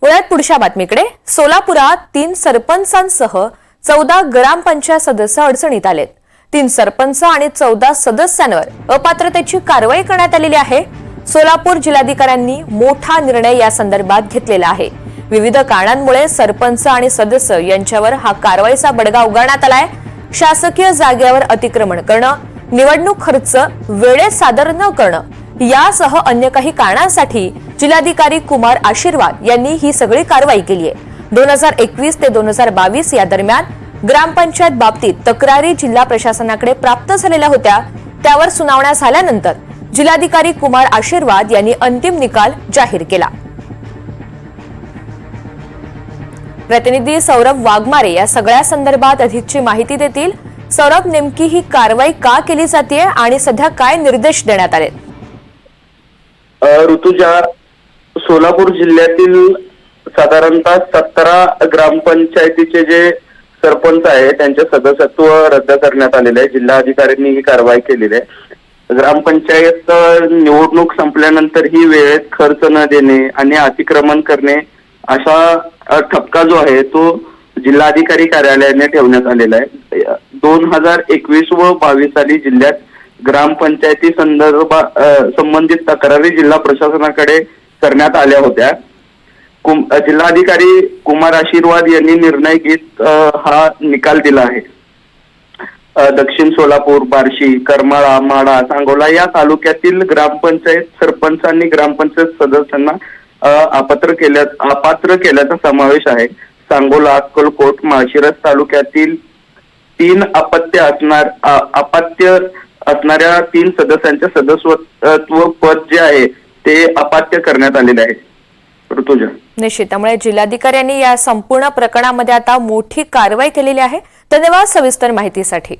पुण्यात पुढच्या बातमीकडे सोलापुरात 3 सरपंचांसह 14 ग्रामपंचायत सदस्य अडचणीत आलेत। 3 सरपंच आणि 14 सदस्यांवर अपात्रतेची कारवाई करण्यात आलेली आहे। सोलापूर जिल्हाधिकाऱ्यांनी मोठा निर्णय या संदर्भात घेतलेला आहे। विविध कारणांमुळे सरपंच आणि सदस्य यांच्यावर हा कारवाईचा बडगा उगारण्यात आलाय। शासकीय जागेवर अतिक्रमण करणं, निवडणूक खर्च वेळेत सादर न करणं यासह अन्य काही कारणांसाठी जिल्हाधिकारी कुमार आशीर्वाद यांनी ही सगळी कारवाई केली आहे। 2021 ते 2022 या दरम्यान ग्रामपंचायत बाबतीत तक्रारी जिल्हा प्रशासनाकडे प्राप्त झालेल्या होत्या। त्यावर सुनावण्या झाल्यानंतर जिल्हाधिकारी कुमार आशीर्वाद यांनी अंतिम निकाल जाहीर केला। प्रतिनिधी सौरभ वाघमारे या सगळ्या संदर्भात अधिकची माहिती देतील। सौरभ, नेमकी ही कारवाई का केली जाते आणि सध्या काय निर्देश देण्यात आले? ऋतुजा, सोलापूर जिल्ह्यातील साधारणतः 17 ग्रामपंचायतीचे जे सरपंच आहे त्यांचे सदस्यत्व रद्द करण्यात आलेले आहे। जिल्हाधिकाऱ्यांनी ही कारवाई केलेली आहे। ग्रामपंचायत निवडणूक संपल्यानंतर ही वेळेत खर्च न देणे आणि अतिक्रमण करणे अशा ठपका जो आहे तो जिल्हाधिकारी कार्यालयाने ठेवण्यात आलेला आहे। 2021 व 22 साली जिल्ह्यात ग्रामपंचायती संबंधित तक्रारी जिल्हा प्रशासनाकडे करण्यात आल्या होत्या। जिल्हाधिकारी कुमार आशीर्वाद यांनी निर्णय घेत हा निकाल दिला आहे। दक्षिण सोलापूर, बार्शी, करमाळा, माढा, सांगोला या तालुक्यातील ग्रामपंचायत सरपंच आणि ग्रामपंचायत सदस्यांना अपात्र केल्याचा समावेश आहे। सांगोला, अक्कलकोट, माळशिरस तालुक्यातील 3 अपत्य असणाऱ्या 3 सदस्यांचे सदस्यत्व पद जे आहे ते अपात्र करण्यात आलेले आहे। ऋतुजा, निश्चित त्यामुळे जिल्हाधिकाऱ्यांनी या संपूर्ण प्रकरणामध्ये आता मोठी कारवाई केलेली आहे। धन्यवाद सविस्तर माहितीसाठी।